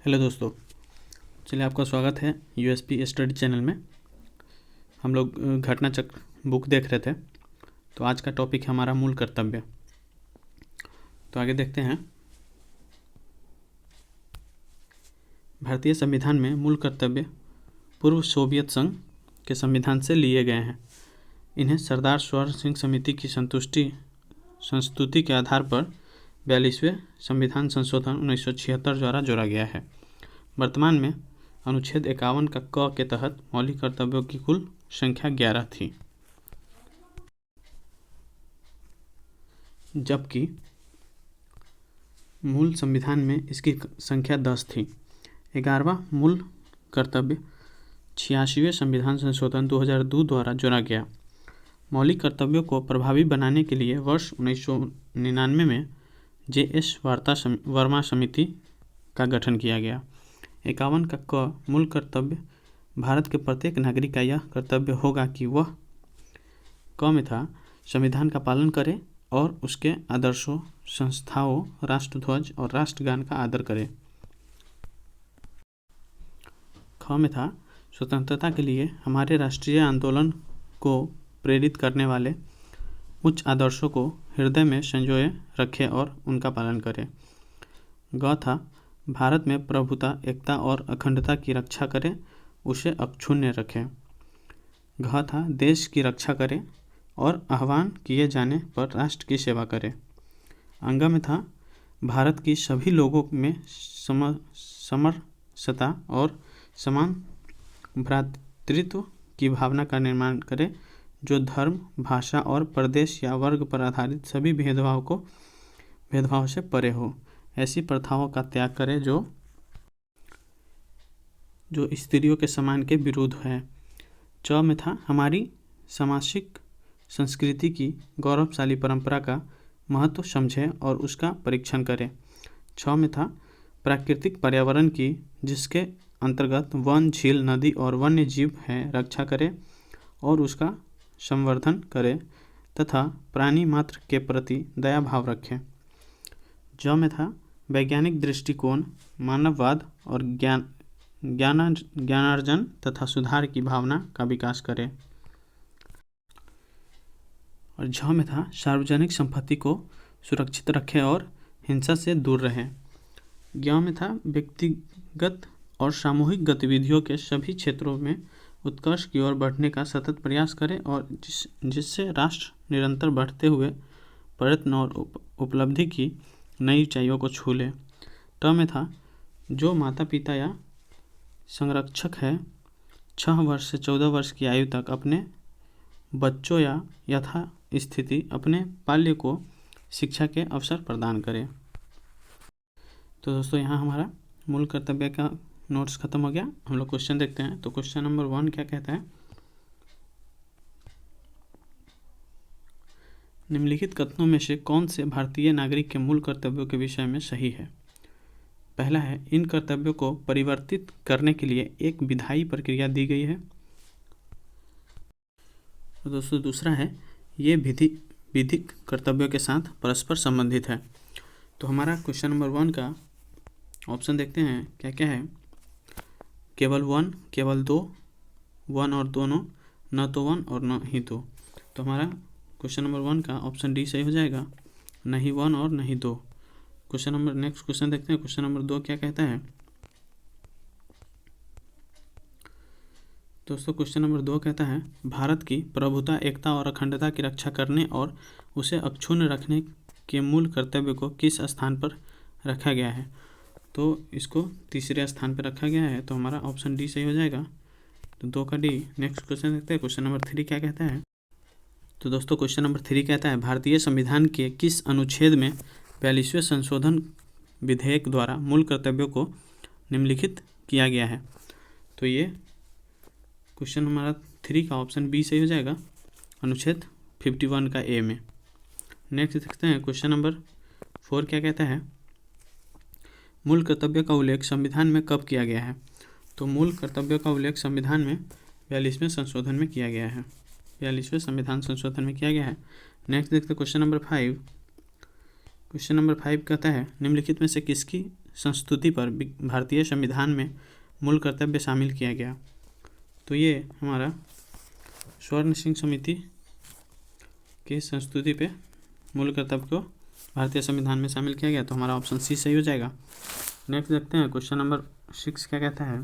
Hello दोस्तों, चलिए आपका स्वागत है यूएसपी स्टडी चैनल में। हम लोग घटना चक्र बुक देख रहे थे, तो आज का टॉपिक है हमारा मूल कर्तव्य। तो आगे देखते हैं। भारतीय संविधान में मूल कर्तव्य पूर्व सोवियत संघ के संविधान से लिए गए हैं। इन्हें सरदार स्वर्ण सिंह समिति की संस्तुति के आधार पर 42वें संविधान संशोधन 1976 द्वारा जोड़ा गया है। वर्तमान में अनुच्छेद 51 का क के तहत मौलिक कर्तव्यों की कुल संख्या 11 थी, जबकि मूल संविधान में इसकी संख्या 10 थी। 11वां मूल कर्तव्य 86वें संविधान संशोधन 2002 द्वारा जोड़ा गया। मौलिक कर्तव्यों को प्रभावी बनाने के लिए वर्ष 1999 में JS वर्मा समिति का गठन किया गया। 51 का क मूल कर्तव्य भारत के प्रत्येक नागरिक का यह कर्तव्य होगा कि वह क में था संविधान का पालन करे और उसके आदर्शों, संस्थाओं, राष्ट्रध्वज और राष्ट्रगान का आदर करे। ख में था स्वतंत्रता के लिए हमारे राष्ट्रीय आंदोलन को प्रेरित करने वाले उच्च आदर्शों को हृदय में संजोए रखे और उनका पालन करे। ग था भारत में प्रभुता, एकता और अखंडता की रक्षा करे, उसे अक्षुण्ण रखे। घ था देश की रक्षा करे और आह्वान किए जाने पर राष्ट्र की सेवा करे। अंग में था भारत की सभी लोगों में समरसता और समान भ्रातृत्व की भावना का निर्माण करे, जो धर्म, भाषा और प्रदेश या वर्ग पर आधारित सभी भेदभाव से परे हो। ऐसी प्रथाओं का त्याग करे जो स्त्रियों के सम्मान के विरुद्ध है। च में था हमारी सामाजिक संस्कृति की गौरवशाली परंपरा का महत्व समझे और उसका परीक्षण करे। छ में था प्राकृतिक पर्यावरण की, जिसके अंतर्गत वन, झील, नदी और वन्य जीव हैं, रक्षा करे और उसका संवर्धन करे तथा प्राणी मात्र के प्रति दया भाव रखें। ज में था वैज्ञानिक दृष्टिकोण, मानववाद और ज्ञानार्जन तथा सुधार की भावना का विकास करे। और झ में था सार्वजनिक संपत्ति को सुरक्षित रखे और हिंसा से दूर रहे। ज्ञ में था व्यक्तिगत और सामूहिक गतिविधियों के सभी क्षेत्रों में उत्कर्ष की ओर बढ़ने का सतत प्रयास करे और जिससे राष्ट्र निरंतर बढ़ते हुए प्रयत्न और उपलब्धि की नई ऊंचाइयों को छू ले। ट में था जो माता पिता या संरक्षक है 6 वर्ष से 14 वर्ष की आयु तक अपने बच्चों या यथा स्थिति अपने बाल्य को शिक्षा के अवसर प्रदान करे। तो दोस्तों, यहाँ हमारा मूल कर्तव्य का नोट्स खत्म हो गया। हम लोग क्वेश्चन देखते हैं। तो क्वेश्चन नंबर 1 क्या कहता है? निम्नलिखित कथनों में से कौन से भारतीय नागरिक के मूल कर्तव्यों के विषय में सही है? पहला है, इन कर्तव्यों को परिवर्तित करने के लिए एक विधायी प्रक्रिया दी गई है। तो दोस्तों, दूसरा है, ये विधिक कर्तव्यों के साथ परस्पर संबंधित है। तो हमारा क्वेश्चन नंबर 1 का ऑप्शन देखते हैं क्या क्या है। केवल 1, केवल 2, 1 और दोनों, न तो 1 और न ही 2। तो हमारा क्वेश्चन नंबर 1 का ऑप्शन डी सही हो जाएगा, नहीं 1 और नहीं 2। नेक्स्ट क्वेश्चन देखते हैं। क्वेश्चन नंबर 2 क्या कहता है? दोस्तों, क्वेश्चन नंबर 2 कहता है, भारत की प्रभुता, एकता और अखंडता की रक्षा करने और उसे अक्षुण्ण रखने के मूल कर्तव्य को किस स्थान पर रखा गया है? तो इसको तीसरे स्थान पर रखा गया है। तो हमारा ऑप्शन डी सही हो जाएगा, तो 2 का डी। नेक्स्ट क्वेश्चन देखते हैं। क्वेश्चन नंबर 3 क्या कहता है? तो दोस्तों, क्वेश्चन नंबर 3 कहता है, भारतीय संविधान के किस अनुच्छेद में 42वें संशोधन विधेयक द्वारा मूल कर्तव्यों को निम्नलिखित किया गया है? तो ये क्वेश्चन हमारा 3 का ऑप्शन बी सही हो जाएगा, अनुच्छेद 51 का ए में। नेक्स्ट देखते हैं। क्वेश्चन नंबर 4 क्या कहता है? मूल कर्तव्य का उल्लेख संविधान में कब किया गया है? तो मूल कर्तव्य का उल्लेख संविधान में 42वें संशोधन में किया गया है। 42वें संविधान संशोधन में किया गया है। नेक्स्ट देखते हैं क्वेश्चन नंबर 5। क्वेश्चन नंबर 5 कहता है, निम्नलिखित में से किसकी संस्तुति पर भारतीय संविधान में मूल कर्तव्य शामिल किया गया? तो ये हमारा स्वर्ण सिंह समिति की संस्तुति पे मूल कर्तव्य को भारतीय संविधान में शामिल किया गया। तो हमारा ऑप्शन सी सही हो जाएगा। नेक्स्ट देखते हैं क्वेश्चन नंबर 6 क्या कहता है।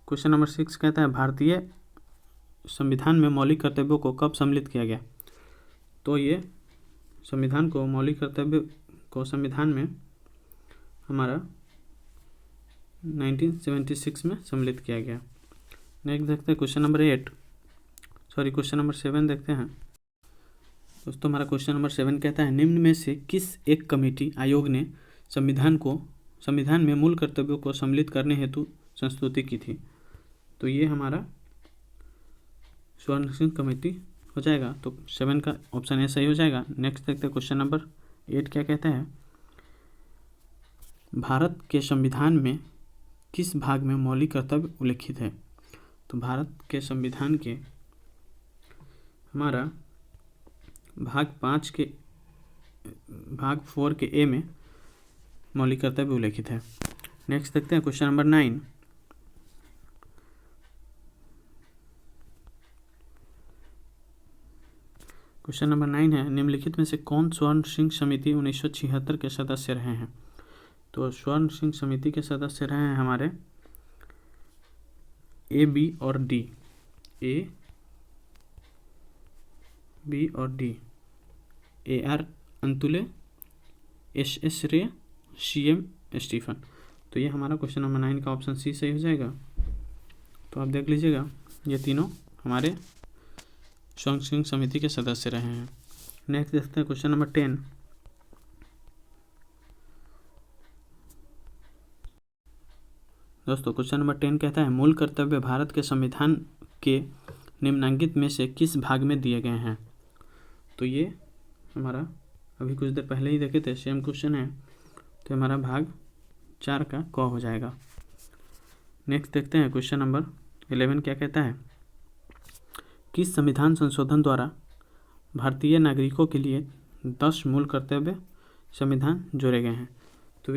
क्वेश्चन नंबर 6 कहता है भारतीय संविधान में मौलिक कर्तव्यों को कब सम्मिलित किया गया? तो ये संविधान को मौलिक कर्तव्य को संविधान में हमारा 1976 में सम्मिलित किया गया। नेक्स्ट देखते हैं क्वेश्चन नंबर 7 देखते हैं दोस्तों। हमारा क्वेश्चन नंबर 7 कहता है निम्न में से किस एक कमेटी आयोग ने संविधान में मूल कर्तव्यों को सम्मिलित करने हेतु संस्तुति की थी? तो ये हमारा स्वर्ण सिंह कमेटी हो जाएगा। तो 7 का ऑप्शन ए सही हो जाएगा। नेक्स्ट देखते हैं क्वेश्चन नंबर 8 क्या कहता है भारत के संविधान में किस भाग में मौलिक कर्तव्य उल्लिखित है? तो भारत के संविधान के हमारा भाग 4 के ए में मौलिक कर्तव्य उल्लिखित है। नेक्स्ट देखते हैं क्वेश्चन नंबर 9। क्वेश्चन नंबर 9 है निम्नलिखित में से कौन स्वर्ण सिंह समिति 1976 के सदस्य रहे हैं? तो स्वर्ण सिंह समिति के सदस्य रहे हैं हमारे ए, बी और डी। ए, बी और D. A R Antule, S S रे, सी एम स्टीफन। तो ये हमारा क्वेश्चन नंबर 9 का ऑप्शन सी सही हो जाएगा। तो आप देख लीजिएगा ये तीनों हमारे स्वर्ण सिंह समिति के सदस्य रहे हैं। नेक्स्ट देखते हैं क्वेश्चन नंबर 10। दोस्तों क्वेश्चन नंबर 10 कहता है मूल कर्तव्य भारत के संविधान के निम्नलिखित में से किस भाग में दिए गए हैं? तो ये हमारा अभी कुछ देर पहले ही देखे थे, सेम क्वेश्चन है। तो हमारा भाग 4 का क हो जाएगा। नेक्स्ट देखते हैं क्वेश्चन नंबर 11 क्या कहता है किस संविधान संशोधन द्वारा भारतीय नागरिकों के लिए 10 मूल कर्तव्य संविधान जोड़े गए हैं? तो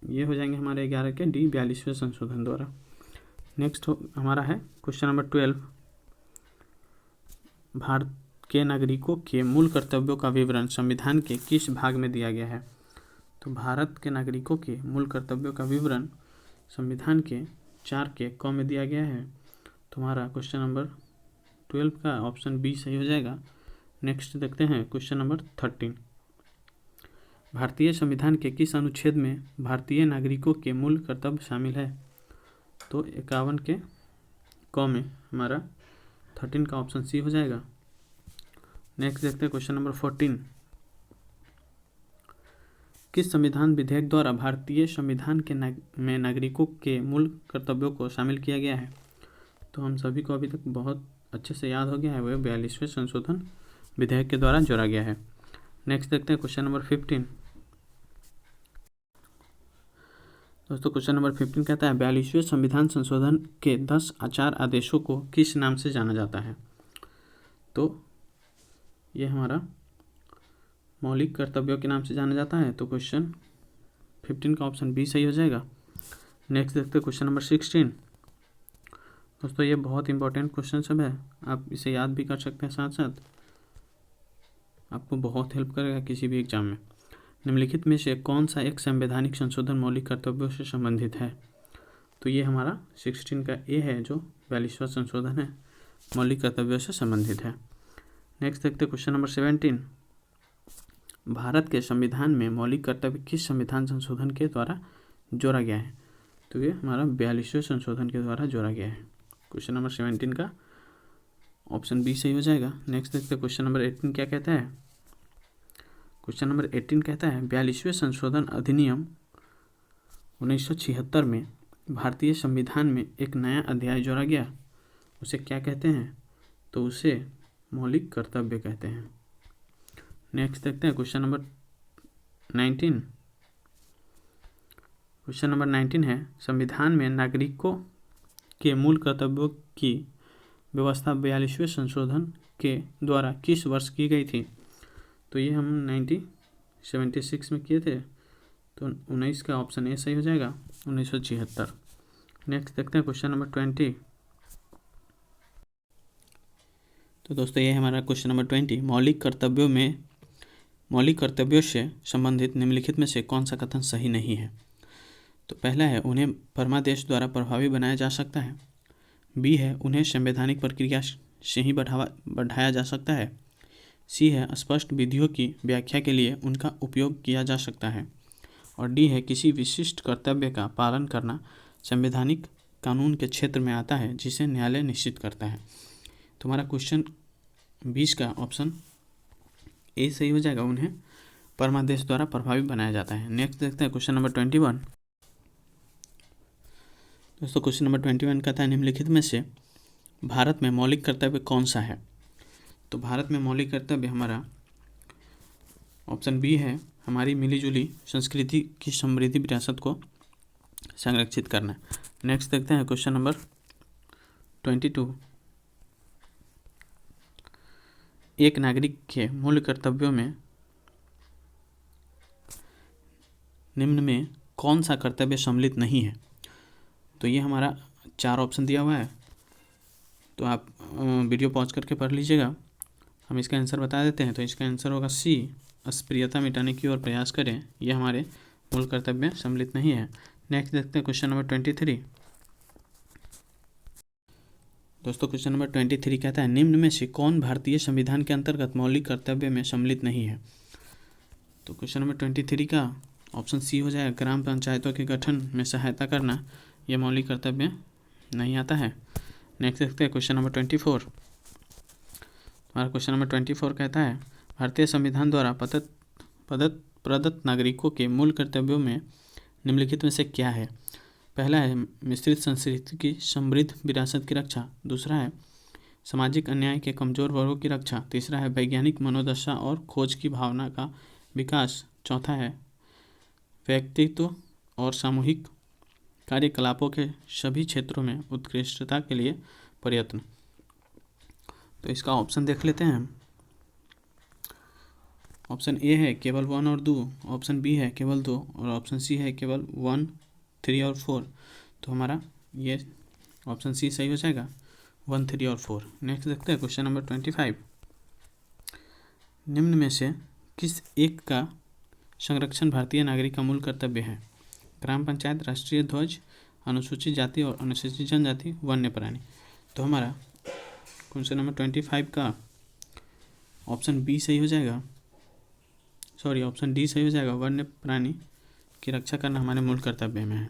ये हो जाएंगे हमारे 11 के डी 42वें संशोधन द्वारा। नेक्स्ट हमारा है क्वेश्चन नंबर 12 भारत के नागरिकों के मूल कर्तव्यों का विवरण संविधान के किस भाग में दिया गया है? तो भारत के नागरिकों के मूल कर्तव्यों का विवरण संविधान के 4 के क में दिया गया है। तो हमारा क्वेश्चन नंबर 12 का ऑप्शन बी सही हो जाएगा। नेक्स्ट देखते हैं क्वेश्चन नंबर 13 भारतीय संविधान के किस अनुच्छेद में भारतीय नागरिकों के मूल कर्तव्य शामिल है? तो 51 के क में हमारा 13 का ऑप्शन सी हो जाएगा। नेक्स्ट देखते हैं क्वेश्चन नंबर 14 किस संविधान विधेयक द्वारा भारतीय संविधान के में नागरिकों के मूल कर्तव्यों को शामिल किया गया है? तो हम सभी को अभी तक बहुत अच्छे से याद हो गया है, वह 42वें संशोधन विधेयक के द्वारा जोड़ा गया है। नेक्स्ट देखते हैं क्वेश्चन नंबर 15। दोस्तों क्वेश्चन नंबर 15 कहता है 42वें संविधान संशोधन के 10 आचार आदेशों को किस नाम से जाना जाता है? तो ये हमारा मौलिक कर्तव्यों के नाम से जाना जाता है। तो क्वेश्चन 15 का ऑप्शन बी सही हो जाएगा। नेक्स्ट देखते हैं क्वेश्चन नंबर 16। दोस्तों ये बहुत इंपॉर्टेंट क्वेश्चन सब है, आप इसे याद भी कर सकते हैं, साथ साथ आपको बहुत हेल्प करेगा किसी भी एग्जाम में। निम्नलिखित में से कौन सा एक संवैधानिक संशोधन मौलिक कर्तव्यों से संबंधित है? तो ये हमारा 16 का ए है जो 42वां संशोधन है, मौलिक कर्तव्यों से संबंधित है। नेक्स्ट देखते क्वेश्चन नंबर 17 भारत के संविधान में मौलिक कर्तव्य किस संविधान संशोधन के द्वारा जोड़ा गया है? तो ये हमारा 42वें संशोधन के द्वारा जोड़ा गया है। क्वेश्चन नंबर 17 का ऑप्शन बी सही हो जाएगा। नेक्स्ट देखते क्वेश्चन नंबर 18 क्या कहता है। क्वेश्चन नंबर 18 कहता है 42वें संशोधन अधिनियम 1976 में भारतीय संविधान में एक नया अध्याय जोड़ा गया, उसे क्या कहते हैं? तो उसे मौलिक कर्तव्य कहते हैं। नेक्स्ट देखते हैं क्वेश्चन नंबर 19। क्वेश्चन नंबर 19 है संविधान में नागरिकों के मूल कर्तव्यों की व्यवस्था 42वें संशोधन के द्वारा किस वर्ष की गई थी? तो ये हम 1976 में किए थे, तो 19 का ऑप्शन ए सही हो जाएगा, 1976। नेक्स्ट देखते हैं क्वेश्चन नंबर 20। तो दोस्तों ये हमारा क्वेश्चन नंबर 20। मौलिक कर्तव्यों से संबंधित निम्नलिखित में से कौन सा कथन सही नहीं है। तो पहला है उन्हें परमादेश द्वारा प्रभावी बनाया जा सकता है। बी है उन्हें संवैधानिक प्रक्रिया से ही बढ़ाया जा सकता है। सी है स्पष्ट विधियों की व्याख्या के लिए उनका उपयोग किया जा सकता है। और डी है किसी विशिष्ट कर्तव्य का पालन करना संवैधानिक कानून के क्षेत्र में आता है जिसे न्यायालय निश्चित करता है। तुम्हारा क्वेश्चन 20 का ऑप्शन ए सही हो जाएगा, उन्हें परमादेश द्वारा प्रभावी बनाया जाता है। नेक्स्ट देखते हैं क्वेश्चन नंबर 21। दोस्तों क्वेश्चन नंबर 21 कहता है निम्नलिखित में से भारत में मौलिक कर्तव्य कौन सा है। तो भारत में मौलिक कर्तव्य हमारा ऑप्शन बी है, हमारी मिलीजुली संस्कृति की समृद्धि विरासत को संरक्षित करना। नेक्स्ट देखते हैं क्वेश्चन नंबर 22। एक नागरिक के मूल कर्तव्यों में निम्न में कौन सा कर्तव्य सम्मिलित नहीं है। तो ये हमारा 4 ऑप्शन दिया हुआ है, तो आप वीडियो पॉज करके पढ़ लीजिएगा। हम इसका आंसर बता देते हैं। तो इसका आंसर होगा सी, अस्पृश्यता मिटाने की ओर प्रयास करें। यह हमारे मूल कर्तव्य में सम्मिलित नहीं है। नेक्स्ट देखते हैं क्वेश्चन नंबर 23। दोस्तों क्वेश्चन नंबर 23 कहता है निम्न में से कौन भारतीय संविधान के अंतर्गत मौलिक कर्तव्य में सम्मिलित नहीं है। तो क्वेश्चन नंबर 23 का ऑप्शन सी हो जाएगा, ग्राम पंचायतों के गठन में सहायता करना, यह मौलिक कर्तव्य नहीं आता है। नेक्स्ट देखते हैं क्वेश्चन नंबर 24। हमारा क्वेश्चन नंबर 24 कहता है भारतीय संविधान द्वारा प्रदत्त नागरिकों के मूल कर्तव्यों में निम्नलिखित में से क्या है। पहला है मिश्रित संस्कृति की समृद्ध विरासत की रक्षा। दूसरा है सामाजिक अन्याय के कमजोर वर्गों की रक्षा। तीसरा है वैज्ञानिक मनोदशा और खोज की भावना का विकास। चौथा है व्यक्तित्व और सामूहिक कार्यकलापों के सभी क्षेत्रों में उत्कृष्टता के लिए प्रयत्न। तो इसका ऑप्शन देख लेते हैं हम। ऑप्शन ए है केवल 1 और 2, ऑप्शन बी है केवल 2 और ऑप्शन सी है केवल 1, 3 और 4। तो हमारा ये ऑप्शन सी सही हो जाएगा, 1, 3 और 4। नेक्स्ट देखते हैं क्वेश्चन नंबर 25। निम्न में से किस एक का संरक्षण भारतीय नागरिक का मूल कर्तव्य है। ग्राम पंचायत, राष्ट्रीय ध्वज, अनुसूचित जाति और अनुसूचित जनजाति, वन्य प्राणी। तो हमारा क्वेश्चन नंबर 25 का ऑप्शन बी सही हो जाएगा, सॉरी ऑप्शन डी सही हो जाएगा, वन्य प्राणी की रक्षा करना हमारे मूल कर्तव्य में है।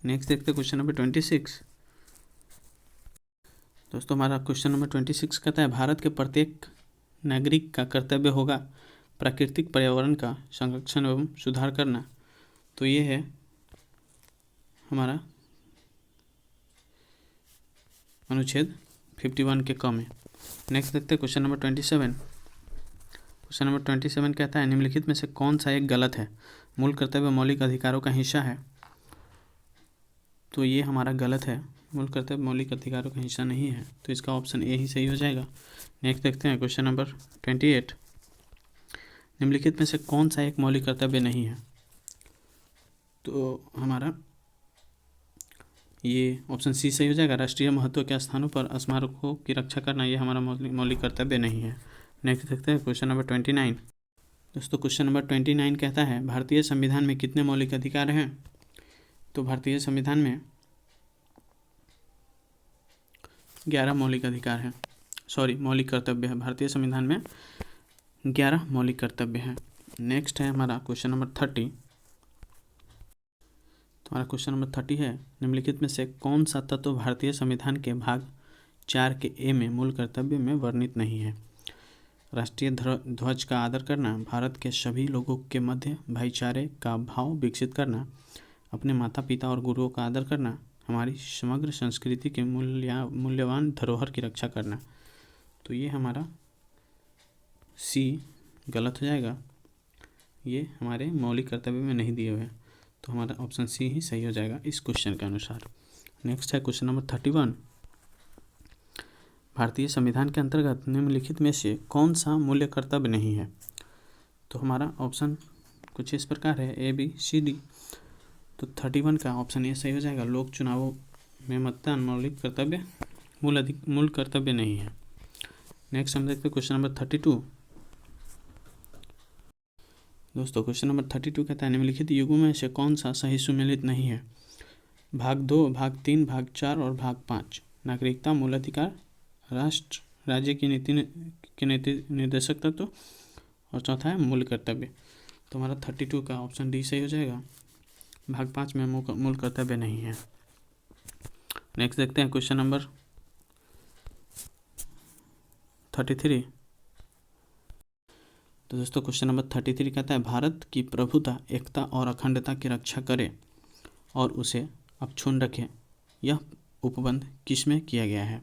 नेक्स्ट देखते हैं क्वेश्चन नंबर 26। दोस्तों हमारा क्वेश्चन नंबर 26 कहता है भारत के प्रत्येक नागरिक का कर्तव्य होगा प्राकृतिक पर्यावरण का संरक्षण एवं सुधार करना। तो ये है हमारा अनुच्छेद 51 के क में। नेक्स्ट देखते हैं क्वेश्चन नंबर 27। क्वेश्चन नंबर 27 कहता है निम्नलिखित में से कौन सा एक गलत है। मूल कर्तव्य मौलिक अधिकारों का हिस्सा है। तो ये हमारा गलत है, मूल कर्तव्य मौलिक अधिकारों का हिस्सा नहीं है। तो इसका ऑप्शन ए ही सही हो जाएगा। नेक्स्ट देखते हैं क्वेश्चन नंबर 28। निम्नलिखित में से कौन सा एक मौलिक कर्तव्य नहीं है। तो हमारा ये ऑप्शन सी सही हो जाएगा, राष्ट्रीय महत्व के स्थानों पर स्मारकों की रक्षा करना, ये हमारा मौलिक कर्तव्य नहीं है। नेक्स्ट देखते हैं क्वेश्चन नंबर 29। दोस्तों क्वेश्चन नंबर 29 कहता है भारतीय संविधान में कितने मौलिक अधिकार हैं। तो भारतीय संविधान में 11 मौलिक अधिकार हैं, सॉरी मौलिक कर्तव्य है। भारतीय संविधान में 11 मौलिक कर्तव्य हैं। नेक्स्ट है हमारा क्वेश्चन नंबर 30। हमारा क्वेश्चन नंबर 30 है निम्नलिखित में से कौन सा तत्व भारतीय संविधान के भाग 4 के ए में मूल कर्तव्य में वर्णित नहीं है। राष्ट्रीय ध्वज का आदर करना, भारत के सभी लोगों के मध्य भाईचारे का भाव विकसित करना, अपने माता पिता और गुरुओं का आदर करना, हमारी समग्र संस्कृति के मूल्यवान धरोहर की रक्षा करना। तो ये हमारा सी गलत हो जाएगा, ये हमारे मौलिक कर्तव्य में नहीं दिए हुए। तो हमारा ऑप्शन सी ही सही हो जाएगा इस क्वेश्चन के अनुसार। नेक्स्ट है क्वेश्चन नंबर 31। भारतीय संविधान के अंतर्गत निम्नलिखित में से कौन सा मूल्य कर्तव्य नहीं है। तो हमारा ऑप्शन कुछ इस प्रकार है ABCD। तो 31 का ऑप्शन ये सही हो जाएगा। लोक चुनावों में मतदान मौलिक कर्तव्य मूल कर्तव्य नहीं है। नेक्स्ट हम देखते हैं क्वेश्चन नंबर 32। दोस्तों क्वेश्चन नंबर 32 कहता है निम्नलिखित युगों में से कौन सा सही सुमेलित नहीं है? भाग 2, भाग 3, भाग 4 और भाग 5। नागरिकता, मूल अधिकार, राष्ट्र राज्य की नीति निर्देशक तत्व और चौथा है मूल कर्तव्य। तो हमारा 32 का ऑप्शन डी सही हो जाएगा। भाग 5 में मूल कर्तव्य नहीं है। नेक्स्ट देखते हैं क्वेश्चन नंबर 33। तो दोस्तों क्वेश्चन नंबर 33 कहता है भारत की प्रभुता, एकता और अखंडता की रक्षा करे और उसे अक्षुण्ण रखे, यह उपबंध किसमें किया गया है?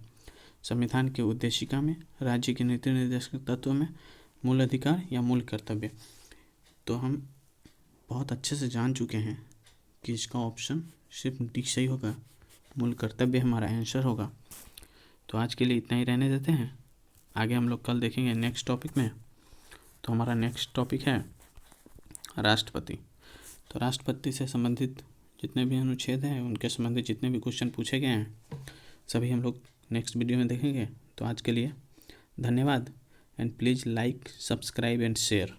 संविधान के उद्देशिका में, राज्य के नीति निर्देशक तत्व में, मूल अधिकार या मूल कर्तव्य। तो हम बहुत अच्छे से जान चुके हैं कि इसका ऑप्शन सिर्फ डी सही होगा, मूल कर्तव्य हमारा आंसर होगा। तो आज के लिए इतना ही रहने देते हैं, आगे हम लोग कल देखेंगे नेक्स्ट टॉपिक में। तो हमारा नेक्स्ट टॉपिक है राष्ट्रपति। तो राष्ट्रपति से संबंधित जितने भी अनुच्छेद हैं, उनके संबंधित जितने भी क्वेश्चन पूछे गए हैं, सभी हम लोग नेक्स्ट वीडियो में देखेंगे। तो आज के लिए धन्यवाद and please like, subscribe and share.